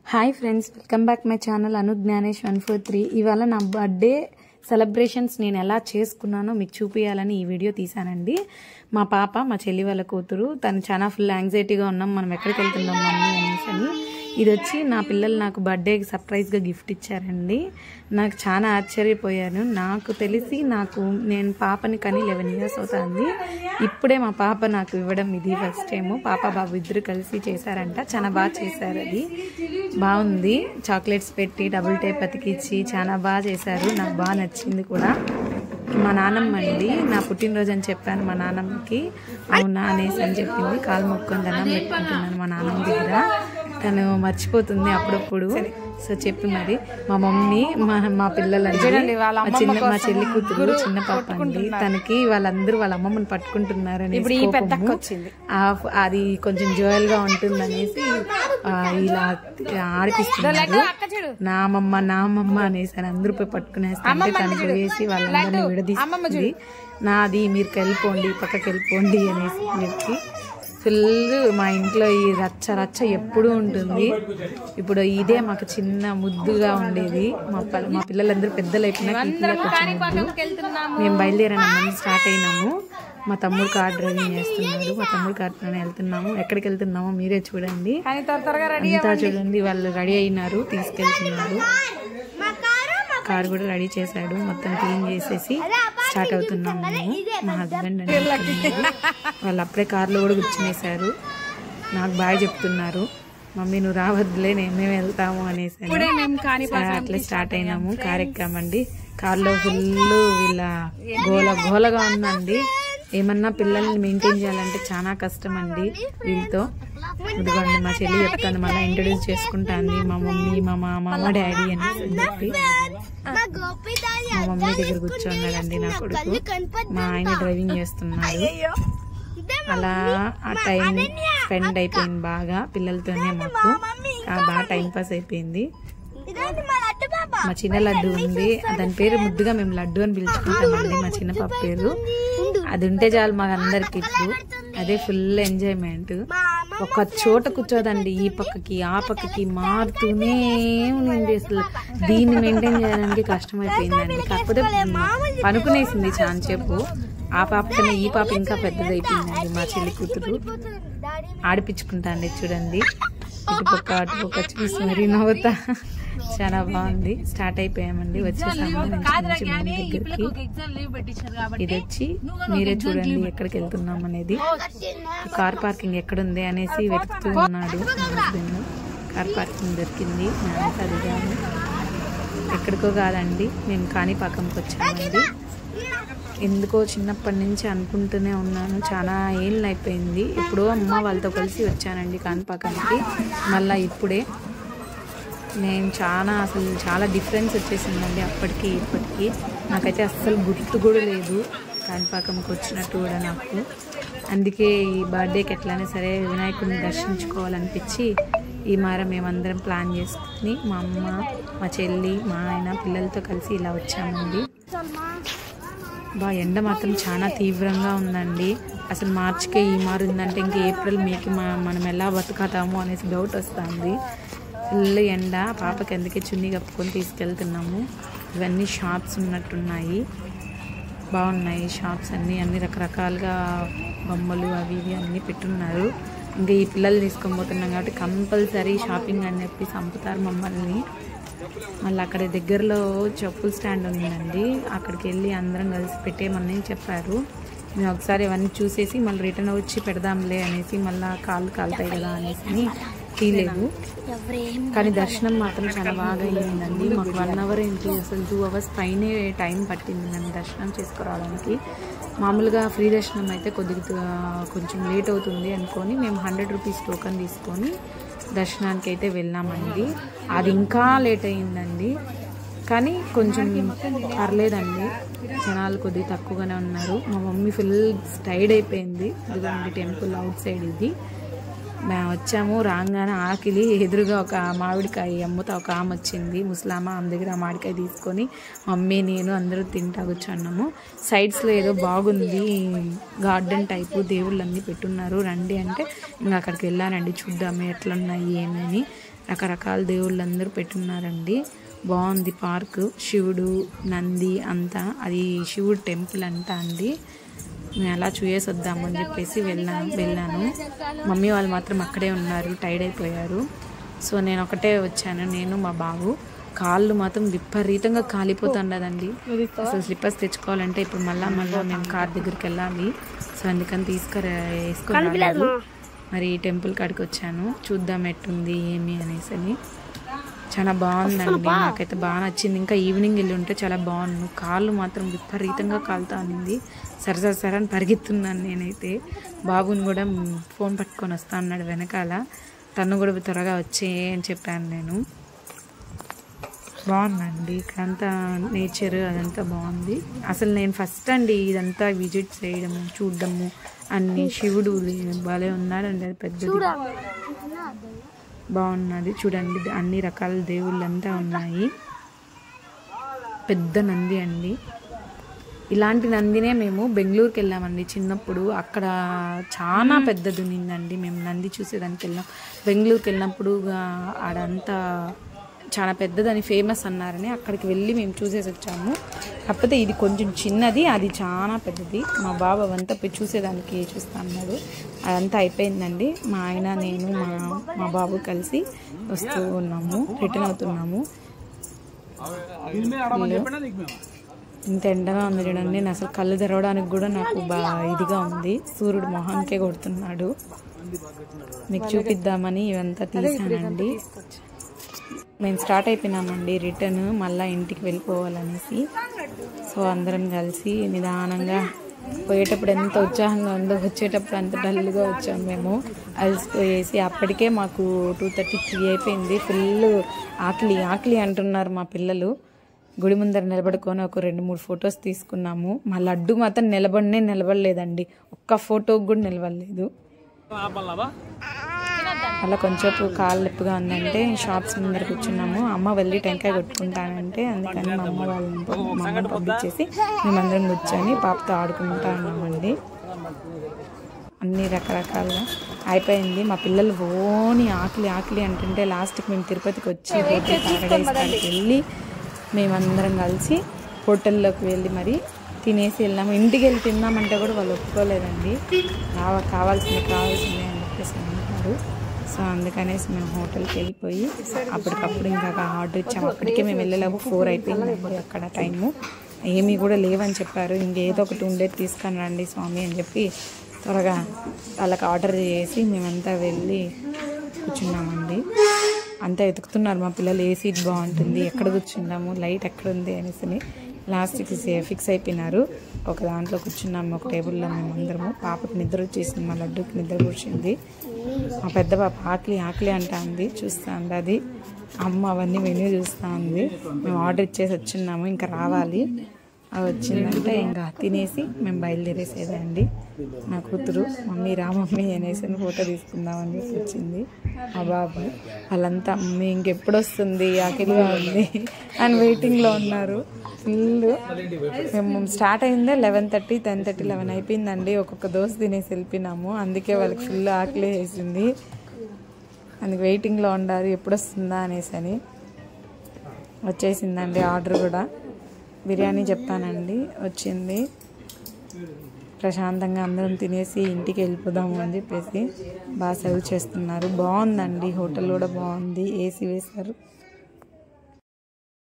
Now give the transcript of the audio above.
Hi friends, welcome back my channel Anu Gnanesh 143. ఇవాళ నా birthday celebrations నేను ఎలా చేసుకున్నానో మీకు చూపించాలని ఈ వీడియో తీసానండి. మా పాప, మా చెల్లి వాళ్ళ కూతురు, తను చాలా ఫుల్ యాంగ్జైటీగా ఉన్నాం, మనం ఎక్కడికి వెళ్తున్నాం మమ్మీ అనేసి అని. ఇది వచ్చి నా పిల్లలు నాకు బర్త్డేకి సర్ప్రైజ్గా గిఫ్ట్ ఇచ్చారండి. నాకు చాలా ఆశ్చర్యపోయాను. నాకు తెలిసి నేను పాపని కానీ 11 years అవుతుంది. ఇప్పుడే మా పాప నాకు ఇవ్వడం ఇది ఫస్ట్ టైము. పాప బాబు ఇద్దరు కలిసి చేశారంట, చాలా బాగా చేశారు. అది బాగుంది. చాక్లెట్స్ పెట్టి డబుల్ టేప్ అతికిచ్చి చాలా బాగా చేశారు. నాకు బాగా నచ్చింది కూడా. మా నాన్నమ్మ అండి, నా పుట్టినరోజు అని చెప్పాను మా నాన్నమ్మకి. అవునా అనేసి అని చెప్పింది. కాలు మొక్కుని దండం పెట్టుకుంటున్నాను మా నాన్నమ్మ దగ్గర. తను మర్చిపోతుంది అప్పుడప్పుడు. సో చెప్పి మరి మా మమ్మీ, మా పిల్లలండి, మా చెల్లి కూతురు చిన్న పాప అండి, తనకి వాళ్ళందరూ వాళ్ళ అమ్మమ్మని పట్టుకుంటున్నారని అది కొంచెం జోయల్ గా ఉంటుంది అనేసి ఇలా ఆడిపిస్తున్నారు. నా అమ్మమ్మ అనేసి అని అందరూ పోయి పట్టుకునేస్తే తనకు వేసి వాళ్ళందరినీ విడదీస్తుంది. నాది మీరు వెళ్ళిపోండి, పక్కకి వెళ్ళిపోండి అనేసి చెప్పి ఫుల్ మా ఇంట్లో ఈ రచ్చ ఎప్పుడూ ఉంటుంది. ఇప్పుడు ఇదే మాకు చిన్న ముద్దుగా ఉండేది. మా పిల్లలందరూ పెద్దలు అయిపోయినా మేము బయలుదేరాము, స్టార్ట్ అయినాము. మా తమ్ముడు కార్ డ్రైవింగ్ చేస్తున్నాడు. మా తమ్ముడు కార్తోనే వెళ్తున్నాము. ఎక్కడికి వెళ్తున్నామో మీరే చూడండి. అంతా చూడండి, వాళ్ళు రెడీ అయినారు, తీసుకెళ్తున్నారు. కార్ కూడా రెడీ చేశాడు, మొత్తం క్లీన్ చేసేసి స్టార్ట్ అవుతున్నాము మేము. మా హస్బెండ్ అండి, వాళ్ళు అప్పుడే కార్లో కూడా కూర్చునేశారు. నాకు బాగా చెప్తున్నారు, మమ్మీ నువ్వు రావద్దులే, మేము వెళ్తాము అనేసి. అట్లా స్టార్ట్ అయినాము. కార్ ఎక్కామండి. కార్లో ఫుల్ వీళ్ళ గోలగా ఉందండి. ఏమన్నా పిల్లల్ని మెయింటైన్ చేయాలంటే చాలా కష్టం అండి వీళ్ళతో. ఇదిగోండి మా చెల్లి చెప్తాను, మళ్ళీ ఇంట్రొడ్యూస్ చేసుకుంటాను. మా మమ్మీ, మా మామ, మా డాడీ అని చెప్పి మా మమ్మీ దగ్గర కూర్చోన్నాడండి నా కొడుకు. మా ఆయన డ్రైవింగ్ చేస్తున్నాడు. అలా ఆ టైం స్పెండ్ అయిపోయింది బాగా పిల్లలతోనే. మాకు బాగా టైం పాస్ అయిపోయింది. మా చిన్న లడ్డు ఉంది, దాని పేరు ముద్దుగా మేము లడ్డు అని పిలుచుకుంటామండి. మా చిన్న పాప పేరు అది ఉంటే చాలు మాకు అందరికి. ఇప్పుడు అదే ఫుల్ ఎంజాయ్మెంట్. ఒక చోట కూర్చోదండి, ఈ పక్కకి ఆ పక్కకి మారుతూనే ఉంది. అసలు దీన్ని మెయింటైన్ చేయడానికి కష్టమైపోయిందండి. కాకపోతే పనుకునేసింది చాలాసేపు. ఆ పాప కన్నా ఈ పాప ఇంకా పెద్దదైపోయిందండి. మా చెల్లి కూతురు ఆడిపించుకుంటా అండి. చూడండి, ఇటుపక్క అటుపక్క చూసి మరీ నవ్వుతా. చాలా బాగుంది. స్టార్ట్ అయిపోయామండి, వచ్చేసాము దగ్గరికి. ఇది వచ్చి మీరే చూడండి ఎక్కడికి వెళ్తున్నాం అనేది. కార్ పార్కింగ్ ఎక్కడుంది అనేసి వెతుకుతూ ఉన్నాడు మా హస్బెండ్. కార్ పార్కింగ్ దొరికింది. మేమంతా దిగాము. ఎక్కడికో కాదండి, మేము కాణిపాకంకి వచ్చామండి. ఎందుకో చిన్నప్పటి నుంచి అనుకుంటూనే ఉన్నాను, చాలా ఏళ్ళు అయిపోయింది. ఎప్పుడో అమ్మ వాళ్ళతో కలిసి వచ్చానండి కాణిపాకానికి. మళ్ళీ ఇప్పుడే నేను చాలా డిఫరెన్స్ వచ్చేసిందండి అప్పటికి ఇప్పటికి. నాకైతే అస్సలు గుర్తు కూడా లేదు కాణిపాకంకి వచ్చినట్టు కూడా నాకు. అందుకే ఈ బర్త్డేకి ఎట్లయినా సరే వినాయకుడిని దర్శించుకోవాలనిపించి ఈ మారం మేమందరం ప్లాన్ చేసుకుని మా అమ్మ, మా చెల్లి, మా ఆయన, పిల్లలతో కలిసి ఇలా వచ్చామండి. ఎండ మాత్రం చాలా తీవ్రంగా ఉందండి. అసలు మార్చికే ఈ మారు ఉందంటే ఇంక ఏప్రిల్, మేకి మనం ఎలా బతుకుతాము అనేసి డౌట్ వస్తుంది. ఫుల్ ఎండ. పాపకి అందుకే చున్నీ కప్పుకొని తీసుకెళ్తున్నాము. ఇవన్నీ షాప్స్ ఉన్నట్టున్నాయి, బాగున్నాయి షాప్స్ అన్నీ రకరకాలుగా బొమ్మలు అవి ఇవి అన్నీ పెట్టున్నారు. ఇంకా ఈ పిల్లలు తీసుకొని పోతున్నాం కాబట్టి కంపల్సరీ షాపింగ్ అని చెప్పి చంపుతారు మమ్మల్ని. మళ్ళీ అక్కడ దగ్గరలో చెప్పుల స్టాండ్ ఉందండి, అక్కడికి వెళ్ళి అందరం కలిసి పెట్టేమని చెప్పారు. మేము ఒకసారి అవన్నీ చూసేసి మళ్ళీ రిటర్న్ వచ్చి పెడదాంలే అనేసి, మళ్ళీ కాళ్ళు కాలుతాయి కదా అనేసి తీయలేదు. కానీ దర్శనం మాత్రం చాలా బాగా అయ్యిందండి. మాకు 1 hour ఏంటి, అసలు 2 hours పైనే టైం పట్టింది నన్ను దర్శనం చేసుకురావడానికి. మామూలుగా ఫ్రీ దర్శనం అయితే కొంచెం లేట్ అవుతుంది అనుకొని మేము 100 rupees టోకెన్ తీసుకొని దర్శనానికి అయితే వెళ్ళామండి. అది ఇంకా లేట్ అయ్యిందండి, కానీ కొంచెం పర్లేదండి. జనాలు కొద్దిగా తక్కువగానే ఉన్నారు. మా మమ్మీ ఫుల్ టైర్డ్ అయిపోయింది. ఇదిగోండి టెంపుల్ అవుట్ సైడ్ ఇది. మేము వచ్చాము, రాగానే ఆకిలి ఎదురుగా ఒక మామిడికాయ అమ్ముతా ఒక ఆమె వచ్చింది, ముసలామ. ఆమె దగ్గర ఆ మామిడికాయ తీసుకొని మమ్మీ, నేను అందరూ తింటా కూర్చున్నాము. సైడ్స్లో ఏదో బాగుంది గార్డెన్ టైపు, దేవుళ్ళు అన్నీ పెట్టున్నారు రండి అంటే ఇంకా అక్కడికి వెళ్ళానండి చూద్దాము ఎట్లున్నాయి ఏమని. రకరకాల దేవుళ్ళు అందరూ పెట్టున్నారండి. బాగుంది పార్క్. శివుడు, నంది అంతా, అది శివుడు టెంపుల్ అంతా అండి. మేము అలా చూసేసి వద్దామని చెప్పేసి వెళ్ళాను. మమ్మీ వాళ్ళు మాత్రం అక్కడే ఉన్నారు, టైర్డ్ అయిపోయారు. సో నేను ఒకటే వచ్చాను, నేను మా బాబు. కాళ్ళు మాత్రం విపరీతంగా కాలిపోతుండదండి. అసలు స్లిప్పర్స్ తెచ్చుకోవాలంటే ఇప్పుడు మళ్ళీ మేము కార్ దగ్గరికి వెళ్ళాలి. సో అందుకని వేసుకున్నాను. మరి టెంపుల్ కాడికి వచ్చాను, చూద్దాం ఎట్టుంది ఏమి అనేసి. చాలా బాగుందండి, నాకైతే బాగా నచ్చింది. ఇంకా ఈవినింగ్ వెళ్ళి ఉంటే చాలా బాగుంది. కాళ్ళు మాత్రం విపరీతంగా కాలుతా ఉంది. సరసరని పరిగెత్తున్నాను నేనైతే. బాబుని కూడా ఫోన్ పట్టుకొని వస్తా అన్నాడు వెనకాల. తను కూడా త్వరగా వచ్చే అని చెప్పాను నేను. బాగుందండి ఇక్కడంతా, నేచర్ అదంతా బాగుంది. అసలు నేను ఫస్ట్ అండి ఇదంతా విజిట్ చేయడము, చూడడము అన్ని. శివుడు భలే ఉన్నాడండి, అది పెద్దది బాగున్నది చూడండి. అన్ని రకాల దేవుళ్ళంతా ఉన్నాయి. పెద్ద నంది అండి. ఇలాంటి నందినే మేము బెంగళూరుకి వెళ్ళామండి చిన్నప్పుడు. అక్కడ చాలా పెద్దది ఉన్నిందండి. మేము నంది చూసేదానికి వెళ్ళాం. బెంగళూరుకి వెళ్ళినప్పుడు ఆడంతా చాలా పెద్దదని ఫేమస్ అన్నారని అక్కడికి వెళ్ళి మేము చూసేసి వచ్చాము. కాకపోతే ఇది కొంచెం చిన్నది, అది చాలా పెద్దది. మా బాబు అవంతా పోయి చూసేదానికి చూస్తా అన్నాడు. అదంతా అయిపోయిందండి. మా ఆయన, నేను, మా బాబు కలిసి వస్తూ ఉన్నాము, రిటర్న్ అవుతున్నాము. ఇంత ఎండగా ఉంది చూడండి. నేను అసలు కళ్ళు తెరవడానికి కూడా నాకు బాగా ఇదిగా ఉంది. సూర్యుడు మొహానికే కొడుతున్నాడు. మీకు చూపిద్దామని ఇవంతా తీసానండి. మేము స్టార్ట్ అయిపోయినామండి రిటర్న్, మళ్ళీ ఇంటికి వెళ్ళిపోవాలనేసి. సో అందరం కలిసి నిదానంగా పోయేటప్పుడు ఎంత ఉత్సాహంగా ఉందో, వచ్చేటప్పుడు అంత డల్గా వచ్చాము. మేము అలసిపోయేసి అప్పటికే మాకు 2:33 అయిపోయింది. ఫుల్ ఆకలి అంటున్నారు మా పిల్లలు. గుడి ముందర నిలబడుకొని ఒక 2-3 ఫొటోస్ తీసుకున్నాము. మా లడ్డు మాత్రం నిలబడలేదండి, ఒక్క ఫోటోకి కూడా నిలబడలేదు. అలా కొంచెంసేపు కాళ్ళు నొప్పిగా ఉందంటే షాప్స్ ముందర కూర్చున్నాము. అమ్మ వెళ్ళి టెంకాయ కొట్టుకుంటానంటే అందుకని మా అమ్మని పంపించేసి మేమందరం కూర్చొని పాపతో ఆడుకుంటా ఉన్నామండి. అన్ని రకరకాలుగా అయిపోయింది. మా పిల్లలు ఓని ఆకలి అంటుంటే లాస్ట్కి మేము తిరుపతికి వచ్చి హోటల్ పారడైస్ కాడికి వెళ్ళి మేమందరం కలిసి హోటల్లోకి వెళ్ళి మరి తినేసి వెళ్ళాము. ఇంటికి వెళ్ళి తిన్నామంటే కూడా వాళ్ళు ఒప్పుకోలేదండి. కావాల్సింది అని చెప్పేసి అంటున్నారు. సో అందుకనేసి మేము హోటల్కి వెళ్ళిపోయి అప్పటికప్పుడు ఇంకా ఆర్డర్ ఇచ్చాము. అప్పటికే మేము వెళ్ళలేము, 4 అయిపోయిందండి అక్కడ టైము. ఏమీ కూడా లేవని చెప్పారు. ఇంకేదో ఒకటి ఉండేది తీసుకొని రండి స్వామి అని చెప్పి త్వరగా వాళ్ళకి ఆర్డర్ చేసి మేమంతా వెళ్ళి కూర్చున్నామండి. అంతా వెతుకుతున్నారు మా పిల్లలు, ఏ సీట్ బాగుంటుంది, ఎక్కడ కూర్చున్నాము, లైట్ ఎక్కడుంది అనేసి. లాస్ట్కి ఫిక్స్ అయిపోయినారు. ఒక దాంట్లో కూర్చున్నాము, ఒక టేబుల్లో మేమందరము. పాపకి నిద్ర వచ్చేసింది, మా లడ్డుకి నిద్ర కూర్చుంది. మా పెద్ద పాప ఆకలి అంటా ఉంది, చూస్తూ ఉంది. అది అమ్మ అవన్నీ మెనూ చూస్తూ ఉంది. మేము ఆర్డర్ ఇచ్చేసి వచ్చిన్నాము, ఇంకా రావాలి. అది వచ్చిందంటే ఇంకా తినేసి మేము బయలుదేరేసేదండి. నా కూతురు మమ్మీ అనేసి ఫోటో తీసుకుందామని చెప్పి వచ్చింది. మా బాబు వాళ్ళంతా మమ్మీ ఇంకెప్పుడు వస్తుంది, ఆకలిగా ఉంది అని వెయిటింగ్లో ఉన్నారు ఫుల్. మేము స్టార్ట్ అయిందే 11:30, 10:30, 11 అయిపోయిందండి. ఒక్కొక్క దోశ తినేసి వెళ్ళిపోయినాము. అందుకే వాళ్ళకి ఫుల్ ఆకలి వేసింది. అందుకు వెయిటింగ్లో ఉండారు ఎప్పుడు వస్తుందా అనేసి అని. వచ్చేసిందండి ఆర్డర్ కూడా. బిర్యానీ చెప్పానండి, వచ్చింది. ప్రశాంతంగా అందరం తినేసి ఇంటికి వెళ్ళిపోదాము అని చెప్పేసి బాగా సర్వ్ చేస్తున్నారు. బాగుందండి, హోటల్ కూడా బాగుంది. ఏసీ వేశారు,